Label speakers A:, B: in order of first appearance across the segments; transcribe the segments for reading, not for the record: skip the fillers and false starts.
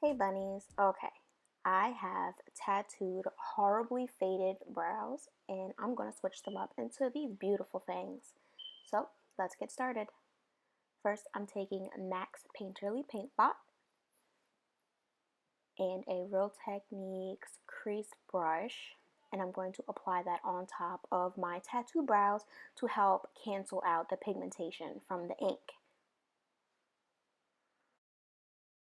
A: Hey bunnies, okay, I have tattooed horribly faded brows and I'm going to switch them up into these beautiful things. So let's get started. First, I'm taking MAC's Painterly Paint Pot and a Real Techniques crease brush, and I'm going to apply that on top of my tattoo brows to help cancel out the pigmentation from the ink.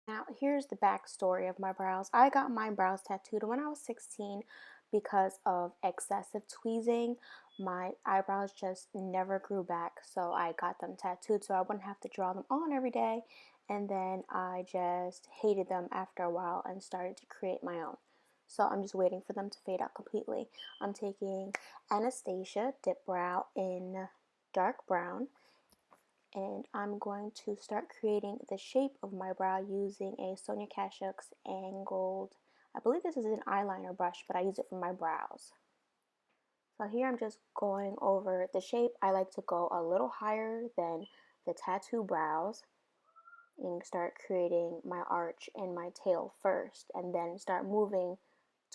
A: Now, here's the backstory of my brows. I got my brows tattooed when I was 16 because of excessive tweezing. My eyebrows just never grew back, so I got them tattooed so I wouldn't have to draw them on every day. And then I just hated them after a while and started to create my own. So I'm just waiting for them to fade out completely. I'm taking Anastasia Dip Brow in dark brown, and I'm going to start creating the shape of my brow using a Sonia Kashuk's angled, I believe this is an eyeliner brush, but I use it for my brows. So here I'm just going over the shape. I like to go a little higher than the tattoo brows and start creating my arch and my tail first, and then start moving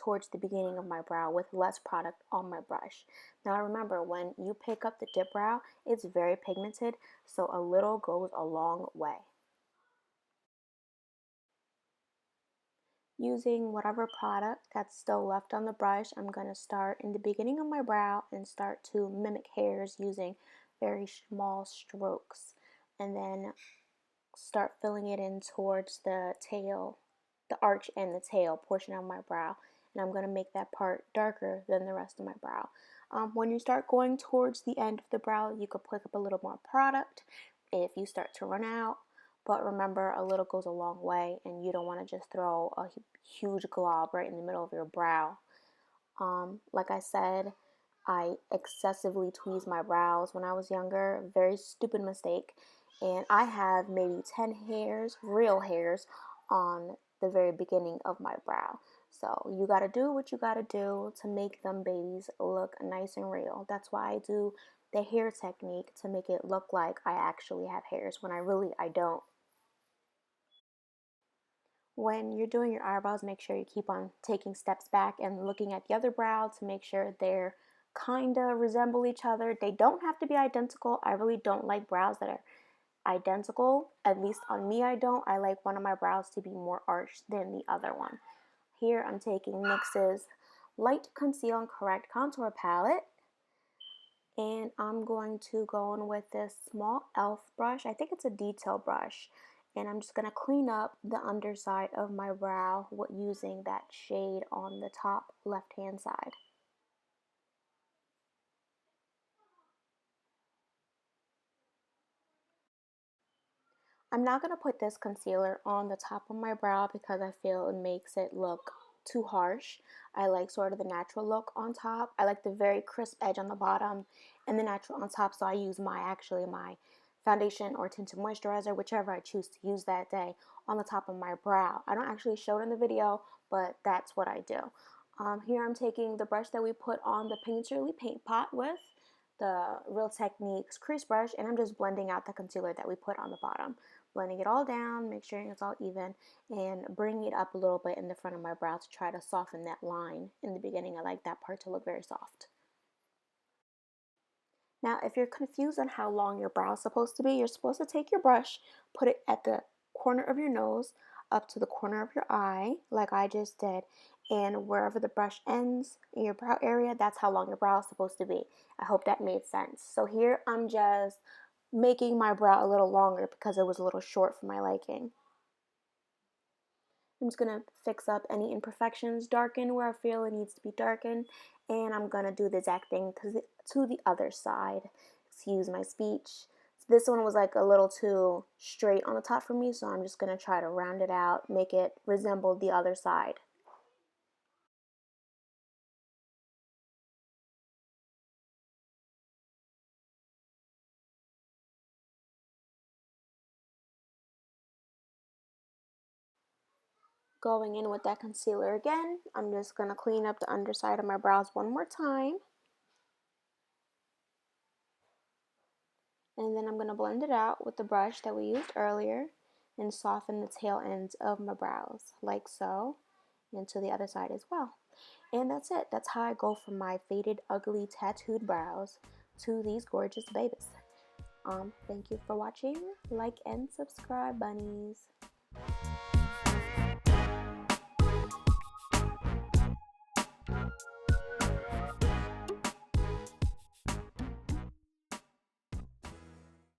A: towards the beginning of my brow with less product on my brush. Now remember, when you pick up the dip brow, it's very pigmented, so a little goes a long way. Using whatever product that's still left on the brush, I'm going to start in the beginning of my brow and start to mimic hairs using very small strokes, and then start filling it in towards the tail, the arch and the tail portion of my brow, and I'm going to make that part darker than the rest of my brow. When you start going towards the end of the brow, you could pick up a little more product if you start to run out, but remember, a little goes a long way and you don't want to just throw a huge glob right in the middle of your brow. Like I said, I excessively tweezed my brows when I was younger. Very stupid mistake. And I have maybe 10 hairs, real hairs, on the very beginning of my brow. So you gotta do what you gotta do to make them babies look nice and real. That's why I do the hair technique, to make it look like I actually have hairs when I don't. When you're doing your eyebrows, make sure you keep on taking steps back and looking at the other brow to make sure they're kind of resemble each other. They don't have to be identical. I really don't like brows that are identical. At least on me, I don't. I like one of my brows to be more arched than the other one. Here I'm taking NYX's Light Conceal and Correct Contour Palette, and I'm going to go in with this small e.l.f. brush. I think it's a detail brush, and I'm just going to clean up the underside of my brow using that shade on the top left hand side. I'm not going to put this concealer on the top of my brow because I feel it makes it look too harsh. I like sort of the natural look on top. I like the very crisp edge on the bottom and the natural on top, so I use my foundation or tinted moisturizer, whichever I choose to use that day, on the top of my brow. I don't actually show it in the video, but that's what I do. Here I'm taking the brush that we put on the Painterly Paint Pot with, the Real Techniques crease brush, and I'm just blending out the concealer that we put on the bottom. Blending it all down, make sure it's all even, and bringing it up a little bit in the front of my brow to try to soften that line in the beginning. I like that part to look very soft. Now, if you're confused on how long your brow is supposed to be, you're supposed to take your brush, put it at the corner of your nose, up to the corner of your eye, like I just did, and wherever the brush ends in your brow area, that's how long your brow is supposed to be. I hope that made sense. So here I'm just making my brow a little longer because it was a little short for my liking. I'm just going to fix up any imperfections, darken where I feel it needs to be darkened, and I'm going to do the exact thing to the other side. Excuse my speech. This one was like a little too straight on the top for me, so I'm just going to try to round it out, make it resemble the other side. Going in with that concealer again, I'm just going to clean up the underside of my brows one more time. And then I'm going to blend it out with the brush that we used earlier. and soften the tail ends of my brows like so, and to the other side as well. And that's it. That's how I go from my faded, ugly, tattooed brows to these gorgeous babies. Thank you for watching. Like and subscribe, bunnies.